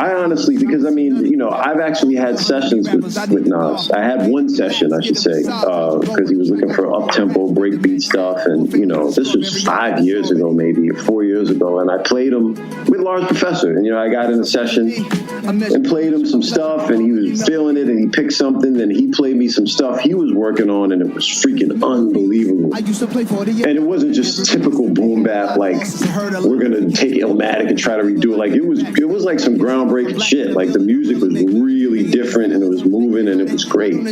I honestly, because I mean, you know, I've actually had sessions with Nas. I had one session, I should say, because he was looking for up-tempo breakbeat stuff. And, you know, this was 5 years ago, maybe, or 4 years ago. And I played him with Large Professor. And, you know, I got in a session and played him some stuff, and he was feeling it, and he picked something, and he played me some stuff he was working on, and it was freaking unbelievable. And it wasn't just typical boom bap, like, we're going to take Illmatic and try to redo it. Like, it was like some groundbreaking shit. Like, the music was really different, and it was moving, and it was great. And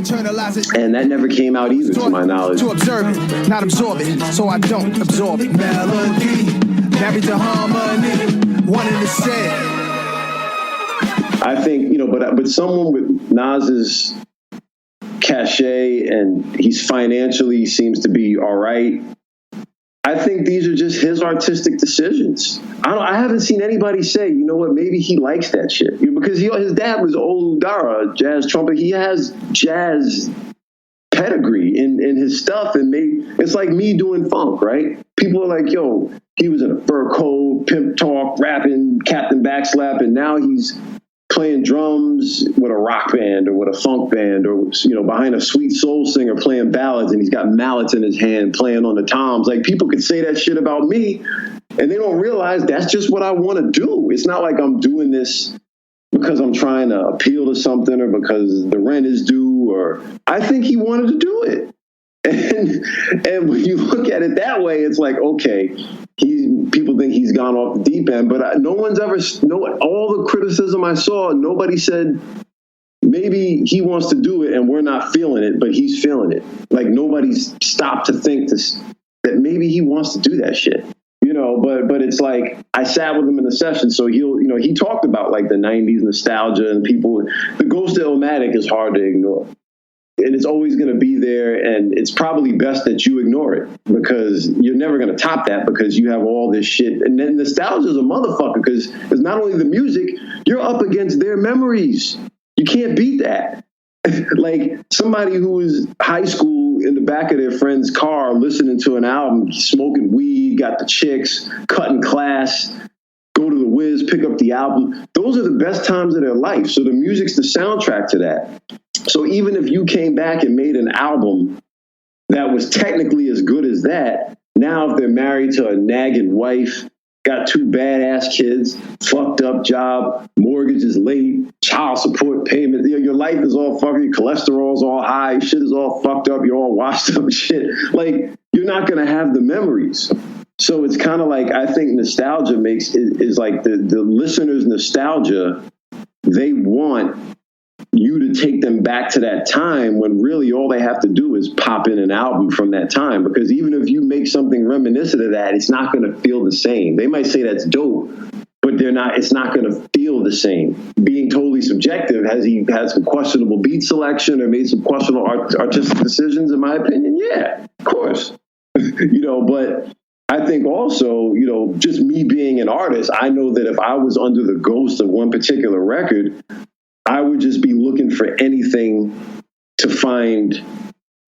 that never came out either, to my knowledge. To observe it, not absorb it, so I don't absorb it. Melody, married to harmony, one in the set. I think, you know, but someone with Nas's cachet, and he's financially seems to be all right. I think these are just his artistic decisions. I haven't seen anybody say, you know what, maybe he likes that shit. You know, because his dad was Olu Dara, jazz trumpet. He has jazz pedigree in his stuff, and it's like me doing funk, right? People are like, yo, he was in a fur coat, pimp talk, rapping, Captain Backslap, and now he's playing drums with a rock band or with a funk band, or, you know, behind a sweet soul singer playing ballads, and he's got mallets in his hand playing on the toms. Like, people could say that shit about me, and they don't realize that's just what I want to do. It's not like I'm doing this because I'm trying to appeal to something or because the rent is due, or I think he wanted to do it. And when you look at it that way, it's like, okay, people think he's gone off the deep end, but all the criticism I saw, nobody said maybe he wants to do it and we're not feeling it, but he's feeling it. Like, nobody's stopped to think that maybe he wants to do that shit, you know. But it's like, I sat with him in the session, so he talked about like the 90s nostalgia, and the ghost of Illmatic is hard to ignore. And it's always going to be there, and it's probably best that you ignore it, because you're never going to top that, because you have all this shit. And then nostalgia is a motherfucker, because it's not only the music, you're up against their memories. You can't beat that. Like, somebody who was high school in the back of their friend's car listening to an album, smoking weed, got the chicks, cutting class, go to the Wiz, pick up the album. Those are the best times of their life. So the music's the soundtrack to that. So even if you came back and made an album that was technically as good as that, now if they're married to a nagging wife, got 2 badass kids, fucked up job, mortgage is late, child support payment, your life is all fucked, your cholesterol's all high, shit is all fucked up, you're all washed up shit. Like, you're not going to have the memories. So it's kind of like, I think nostalgia is like the listener's nostalgia. They want you to take them back to that time, when really all they have to do is pop in an album from that time. Because even if you make something reminiscent of that, it's not going to feel the same. They might say that's dope, but it's not going to feel the same. Being totally subjective, has he had some questionable beat selection or made some questionable artistic decisions? In my opinion, yeah, of course. You know, but I think also, you know, just me being an artist, I know that if I was under the ghost of one particular record, I would just be looking for anything to find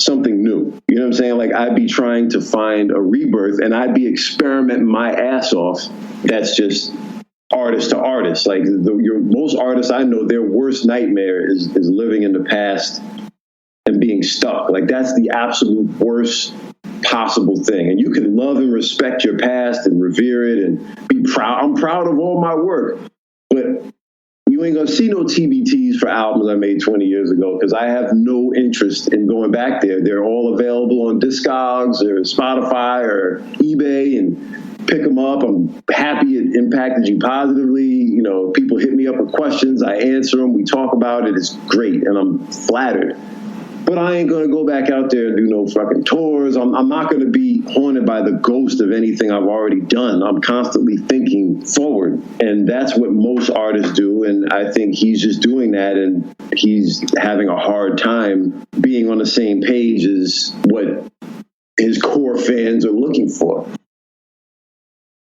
something new. You know what I'm saying? Like, I'd be trying to find a rebirth, and I'd be experimenting my ass off. That's just artist to artist. Like, most artists I know, their worst nightmare is living in the past and being stuck. Like, that's the absolute worst possible thing. And you can love and respect your past and revere it and be proud. I'm proud of all my work, but you ain't gonna see no TBTs for albums I made 20 years ago, because I have no interest in going back there. They're all available on Discogs or Spotify or eBay, and pick them up. I'm happy it impacted you positively. You know, people hit me up with questions, I answer them, we talk about it. It's great, and I'm flattered. But I ain't going to go back out there and do no fucking tours. I'm not going to be haunted by the ghost of anything I've already done. I'm constantly thinking forward. And that's what most artists do. And I think he's just doing that. And he's having a hard time being on the same page as what his core fans are looking for.